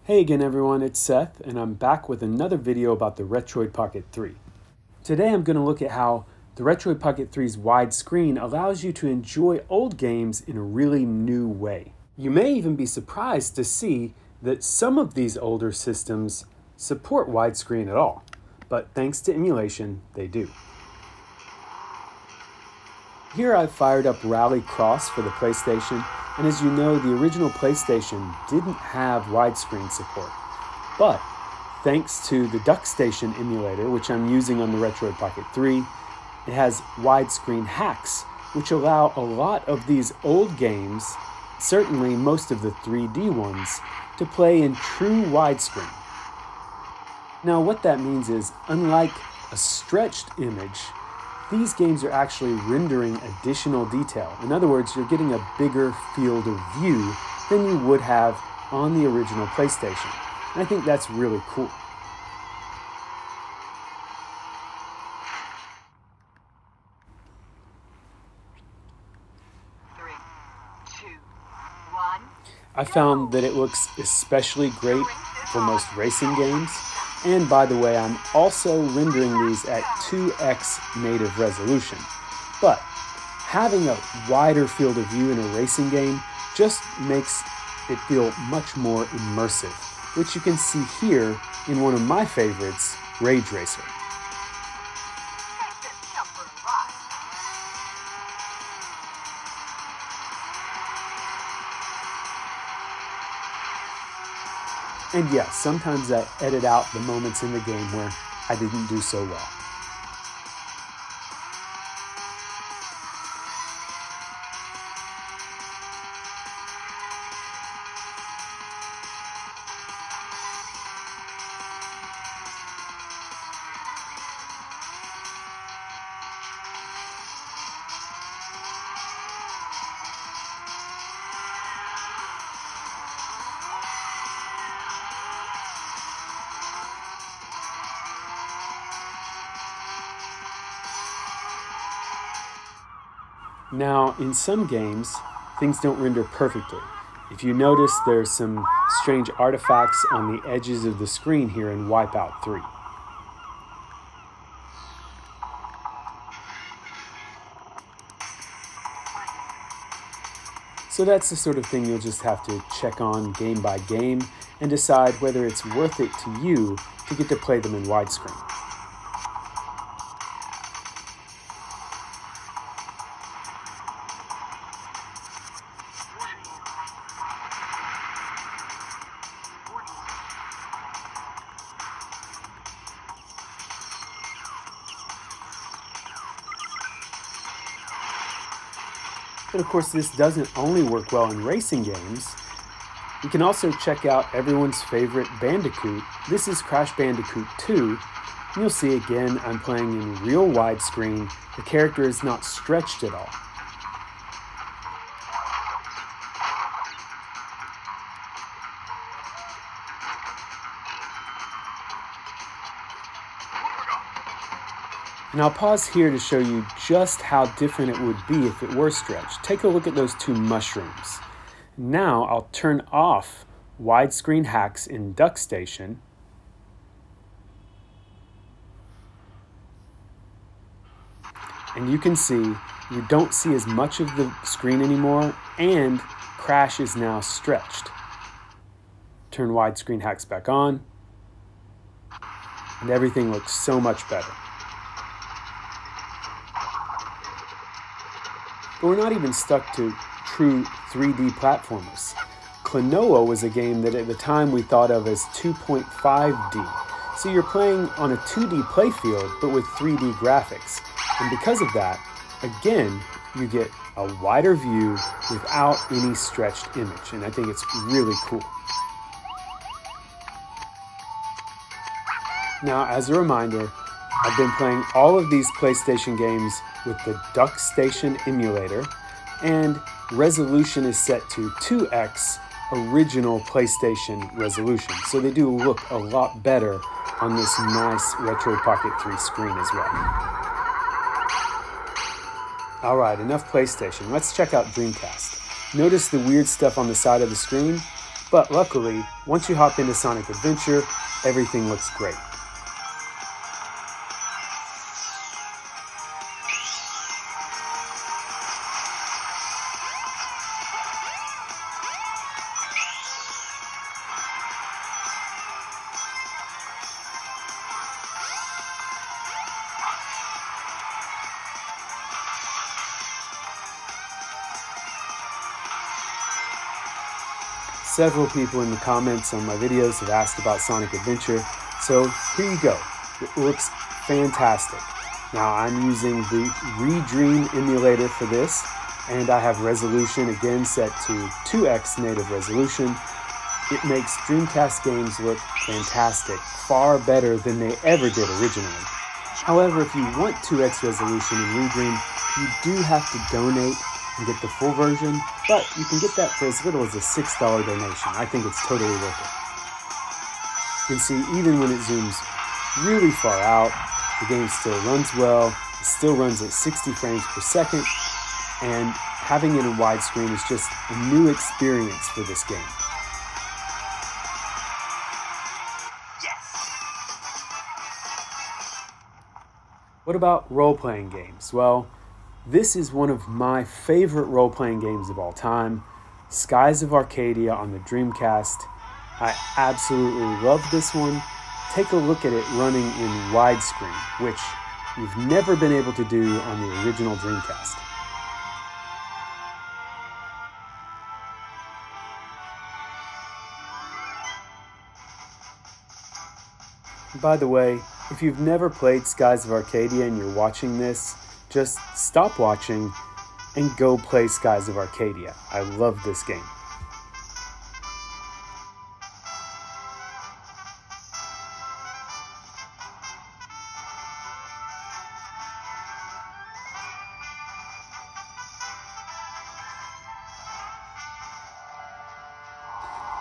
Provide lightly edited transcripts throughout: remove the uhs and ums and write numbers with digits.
Hey again everyone, it's Seth, and I'm back with another video about the Retroid Pocket 3. Today I'm going to look at how the Retroid Pocket 3's widescreen allows you to enjoy old games in a really new way. You may even be surprised to see that some of these older systems support widescreen at all, but thanks to emulation, they do. Here I've fired up Rally Cross for the PlayStation, and as you know, the original PlayStation didn't have widescreen support. But thanks to the DuckStation emulator, which I'm using on the Retroid Pocket 3, it has widescreen hacks, which allow a lot of these old games, certainly most of the 3D ones, to play in true widescreen. Now what that means is, unlike a stretched image, these games are actually rendering additional detail. In other words, you're getting a bigger field of view than you would have on the original PlayStation. And I think that's really cool. I found that it looks especially great for most racing games. And by the way, I'm also rendering these at 2x native resolution. But having a wider field of view in a racing game just makes it feel much more immersive, which you can see here in one of my favorites, Rage Racer. And yes, sometimes I edit out the moments in the game where I didn't do so well. Now, in some games, things don't render perfectly. If you notice, there's some strange artifacts on the edges of the screen here in Wipeout 3. So that's the sort of thing you'll just have to check on game by game and decide whether it's worth it to you to get to play them in widescreen. But of course, this doesn't only work well in racing games. You can also check out everyone's favorite Bandicoot. This is Crash Bandicoot 2. And you'll see again, I'm playing in real widescreen. The character is not stretched at all. And I'll pause here to show you just how different it would be if it were stretched. Take a look at those two mushrooms. Now I'll turn off widescreen hacks in DuckStation. And you can see you don't see as much of the screen anymore, and Crash is now stretched. Turn widescreen hacks back on, and everything looks so much better. But we're not even stuck to true 3D platformers. Klonoa was a game that at the time we thought of as 2.5D. So you're playing on a 2D playfield, but with 3D graphics. And because of that, again, you get a wider view without any stretched image. And I think it's really cool. Now, as a reminder, I've been playing all of these PlayStation games with the DuckStation emulator, and resolution is set to 2x original PlayStation resolution. So they do look a lot better on this nice Retroid Pocket 3 screen as well. Alright, enough PlayStation. Let's check out Dreamcast. Notice the weird stuff on the side of the screen, but luckily, once you hop into Sonic Adventure, everything looks great. Several people in the comments on my videos have asked about Sonic Adventure, so here you go. It looks fantastic. Now I'm using the Redream emulator for this, and I have resolution again set to 2x native resolution. It makes Dreamcast games look fantastic, far better than they ever did originally. However, if you want 2x resolution in Redream, you do have to donate and get the full version, but you can get that for as little as a $6 donation. I think it's totally worth it. You can see even when it zooms really far out, the game still runs well, it still runs at 60 frames per second, and having it in widescreen is just a new experience for this game. What about role-playing games? Well, this is one of my favorite role-playing games of all time, Skies of Arcadia on the Dreamcast. I absolutely love this one. Take a look at it running in widescreen, which you've never been able to do on the original Dreamcast. By the way, if you've never played Skies of Arcadia and you're watching this, just stop watching and go play Skies of Arcadia. I love this game.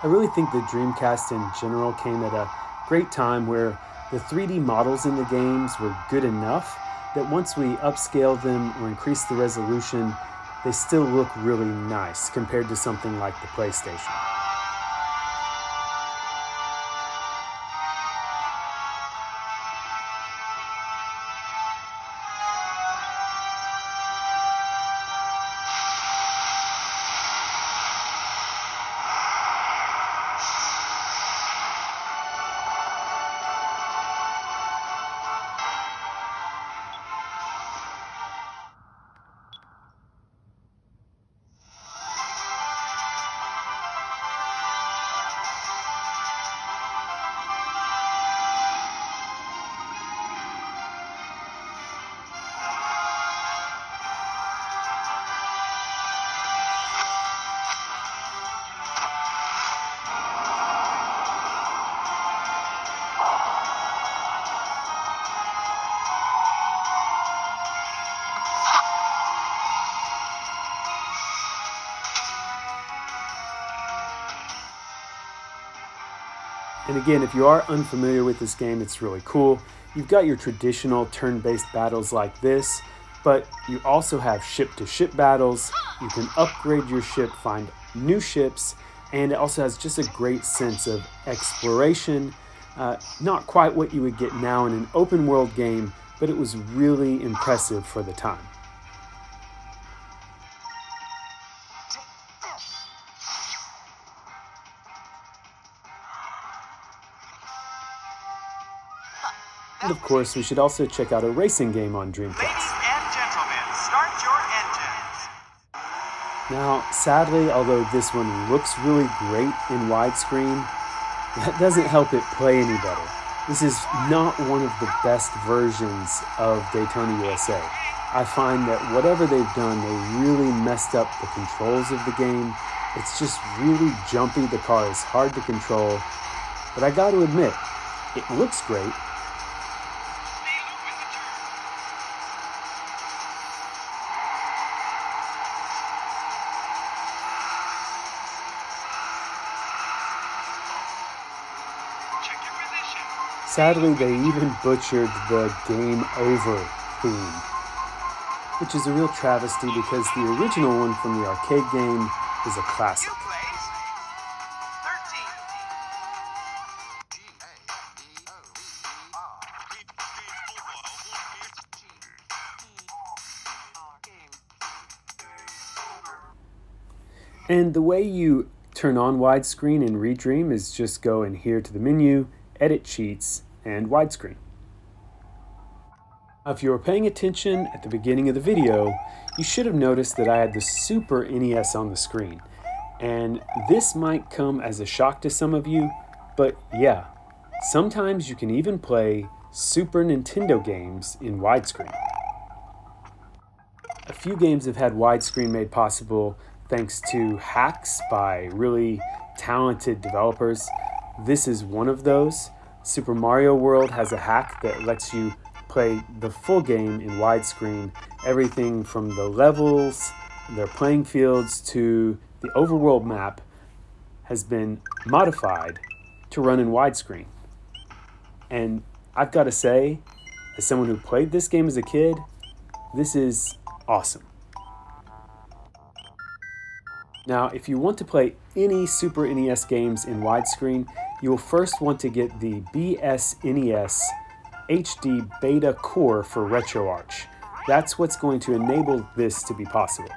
I really think the Dreamcast in general came at a great time where the 3D models in the games were good enough that once we upscale them or increase the resolution, they still look really nice compared to something like the PlayStation. And again, if you are unfamiliar with this game, it's really cool. You've got your traditional turn-based battles like this, but you also have ship-to-ship battles. You can upgrade your ship, find new ships, and it also has just a great sense of exploration. Not quite what you would get now in an open-world game, but it was really impressive for the time. And of course, we should also check out a racing game on Dreamcast. Ladies and gentlemen, start your engines. Now, sadly, although this one looks really great in widescreen, that doesn't help it play any better. This is not one of the best versions of Daytona USA. I find that whatever they've done, they really messed up the controls of the game. It's just really jumpy. The car is hard to control. But I got to admit, it looks great. Sadly, they even butchered the Game Over theme, which is a real travesty because the original one from the arcade game is a classic. You place 13. And the way you turn on widescreen in Redream is just go in here to the menu, edit cheats, and widescreen. Now, if you were paying attention at the beginning of the video, you should have noticed that I had the Super NES on the screen. And this might come as a shock to some of you, but yeah, sometimes you can even play Super Nintendo games in widescreen. A few games have had widescreen made possible thanks to hacks by really talented developers. This is one of those. Super Mario World has a hack that lets you play the full game in widescreen, everything from the levels, their playing fields, to the overworld map has been modified to run in widescreen. And I've got to say, as someone who played this game as a kid, this is awesome. Now, if you want to play any Super NES games in widescreen, you will first want to get the BSNES-HD-BETA core for RetroArch. That's what's going to enable this to be possible.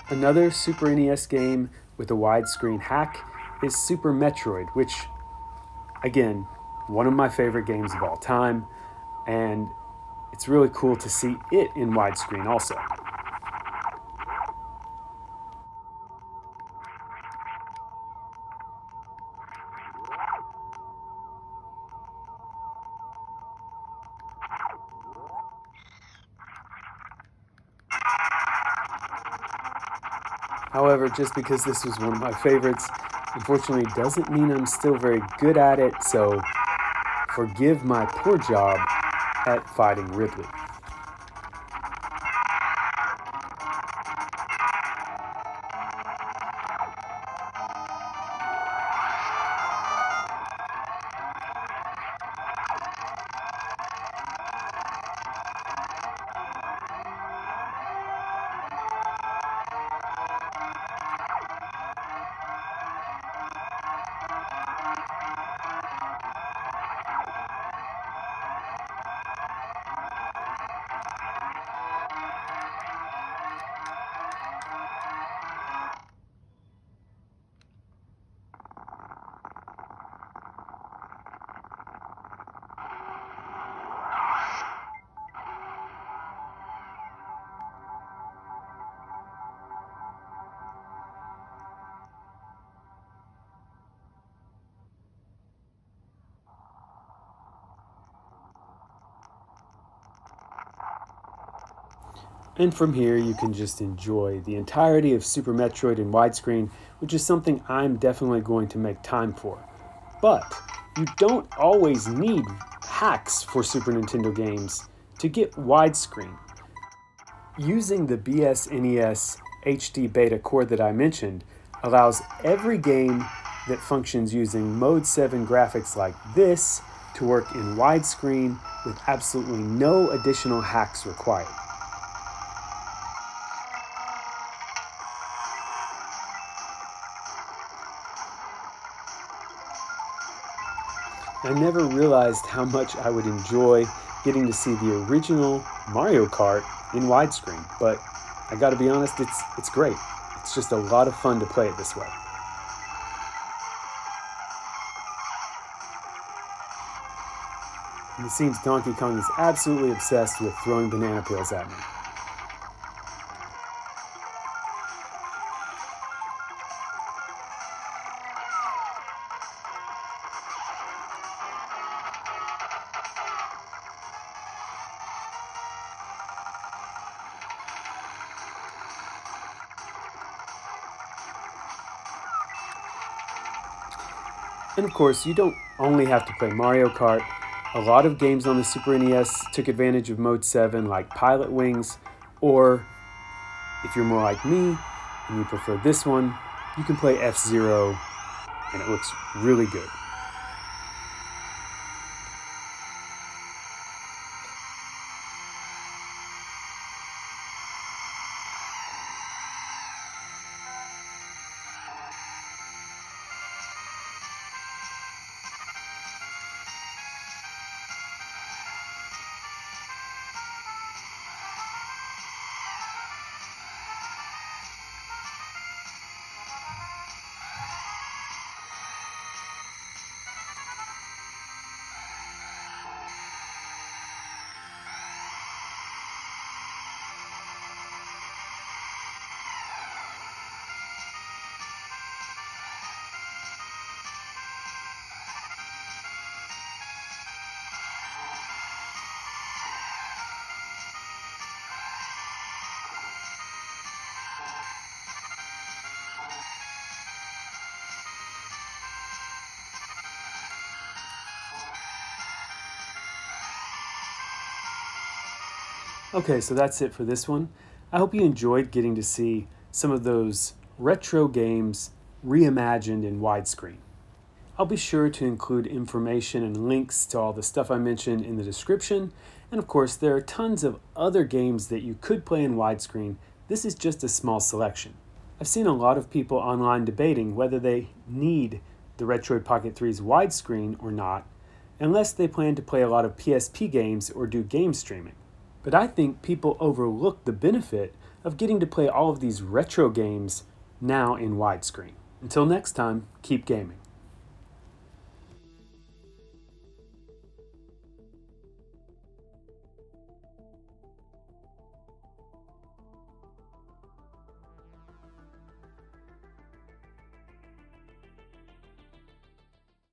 Another Super NES game with a widescreen hack is Super Metroid, which, again, one of my favorite games of all time, and it's really cool to see it in widescreen also. However, just because this was one of my favorites, unfortunately doesn't mean I'm still very good at it, so forgive my poor job at fighting Ridley. And from here you can just enjoy the entirety of Super Metroid in widescreen, which is something I'm definitely going to make time for. But you don't always need hacks for Super Nintendo games to get widescreen. Using the BSNES HD-BETA core that I mentioned allows every game that functions using Mode 7 graphics like this to work in widescreen with absolutely no additional hacks required. I never realized how much I would enjoy getting to see the original Mario Kart in widescreen, but I gotta be honest, it's great. It's just a lot of fun to play it this way. And it seems Donkey Kong is absolutely obsessed with throwing banana peels at me. And of course, you don't only have to play Mario Kart. A lot of games on the Super NES took advantage of Mode 7 like Pilot Wings, or if you're more like me and you prefer this one, you can play F-Zero and it looks really good. Okay, so that's it for this one. I hope you enjoyed getting to see some of those retro games reimagined in widescreen. I'll be sure to include information and links to all the stuff I mentioned in the description. And of course, there are tons of other games that you could play in widescreen. This is just a small selection. I've seen a lot of people online debating whether they need the Retroid Pocket 3's widescreen or not, unless they plan to play a lot of PSP games or do game streaming. But I think people overlook the benefit of getting to play all of these retro games now in widescreen. Until next time, keep gaming.